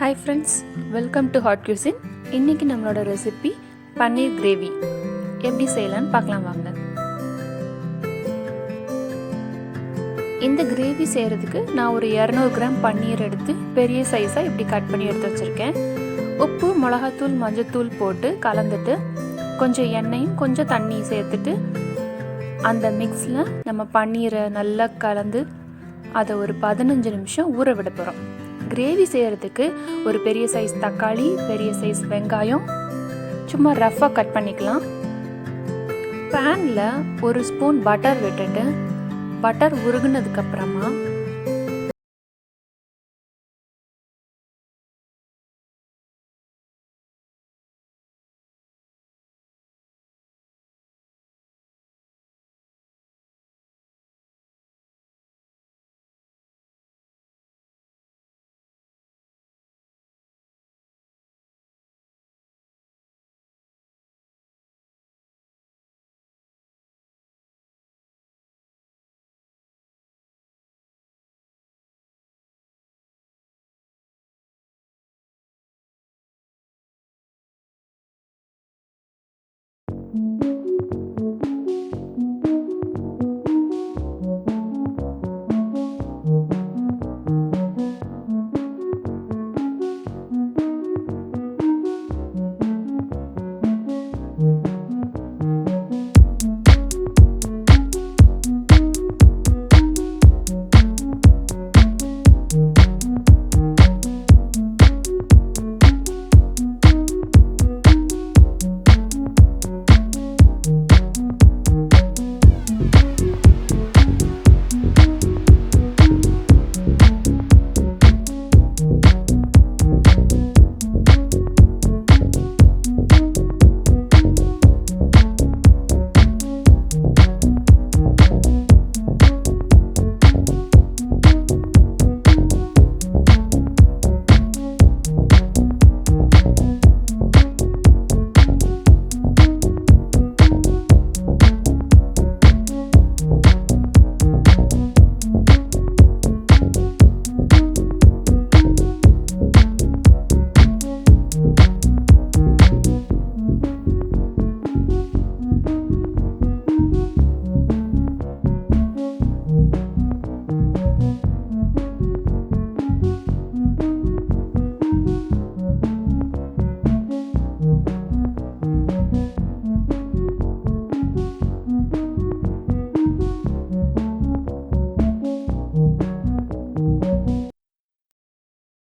Hi friends, welcome to hot cuisine. இன்றைக்கி நம்மளோட recipe பன்னீர் gravy எப்படி செய்யலான்னு பார்க்கலாம் வாங்க. இந்த கிரேவி செய்கிறதுக்கு நான் ஒரு 200 கிராம் பன்னீர் எடுத்து பெரிய சைஸாக இப்படி கட் பண்ணி எடுத்து வச்சுருக்கேன். உப்பு, மிளகாத்தூள், மஞ்சத்தூள் போட்டு கலந்துட்டு கொஞ்சம் எண்ணெயும் கொஞ்சம் தண்ணியும் சேர்த்துட்டு அந்த மிக்ஸில் நம்ம பன்னீரை நல்லா கலந்து அதை ஒரு 15 நிமிஷம் ஊற விட போகிறோம். கிரேவி செய்கிறதுக்கு ஒரு பெரிய சைஸ் தக்காளி, பெரிய சைஸ் வெங்காயம் சும்மா ரஃப்பாக கட் பண்ணிக்கலாம். பேனில் ஒரு ஸ்பூன் பட்டர் விட்டுட்டு பட்டர் உருகுனதுக்கப்புறமா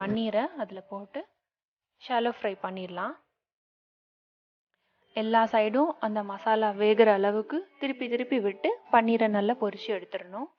பன்னீரை அதில் போட்டு ஷாலோ ஃப்ரை பண்ணிடலாம். எல்லா சைடும் அந்த மசாலா வேகிற அளவுக்கு திருப்பி திருப்பி விட்டு பன்னீரை நல்லா பொரிச்சு எடுத்துடணும்.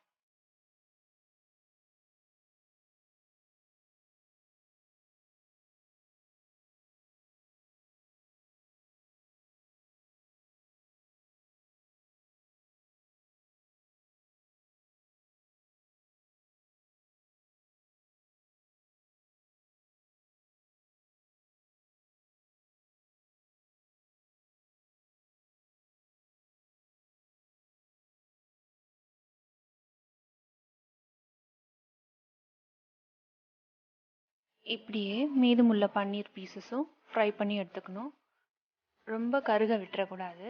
இப்படியே மீதமுள்ள பன்னீர் பீசஸும் ஃப்ரை பண்ணி எடுத்துக்கணும். ரொம்ப கருக விட்டுறக்கூடாது.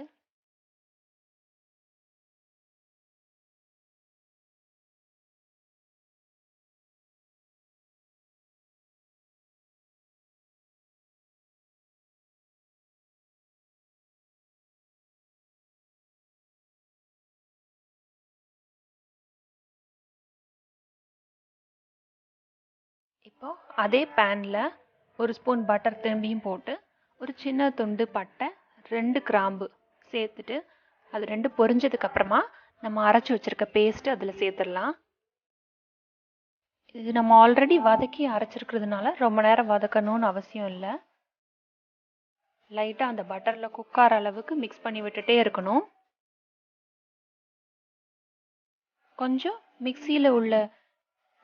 இப்போ அதே பேனில் ஒரு ஸ்பூன் பட்டர் திரும்பியும் போட்டு ஒரு சின்ன துண்டு பட்டை, 2 கிராம்பு சேர்த்துட்டு அது 2 பொரிஞ்சதுக்கப்புறமா நம்ம அரைச்சி வச்சுருக்க பேஸ்ட்டு அதில் சேர்த்துடலாம். இது நம்ம ஆல்ரெடி வதக்கி அரைச்சிருக்கிறதுனால ரொம்ப நேரம் வதக்கணும்னு அவசியம் இல்லை. லைட்டாக அந்த பட்டரில் குக்கார அளவுக்கு மிக்ஸ் பண்ணி விட்டுட்டே இருக்கணும். கொஞ்சம் மிக்சியில் உள்ள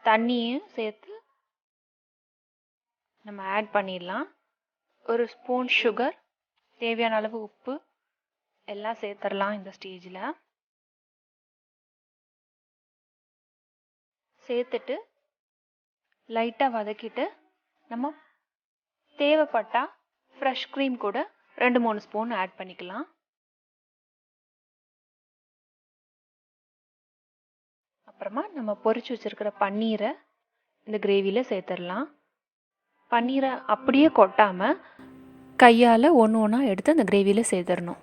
தண்ணியும் சேர்த்து நம்ம ஆட் பண்ணிடலாம். ஒரு ஸ்பூன் சுகர், தேவையான அளவு உப்பு எல்லாம் சேர்த்துடலாம். இந்த ஸ்டேஜில் சேர்த்துட்டு லைட்டாக வதக்கிட்டு நம்ம தேவைப்பட்டா ஃப்ரெஷ் க்ரீம் கூட 2-3 ஸ்பூன் ஆட் பண்ணிக்கலாம். அப்புறமா நம்ம பொரிச்சு வச்சிருக்கிற பன்னீரை இந்த கிரேவியில் சேர்த்துடலாம். பன்னீரை அப்படியே கொட்டாமல் கையால் ஒன்று ஒன்றா எடுத்து அந்த கிரேவியில் சேர்த்துடணும்.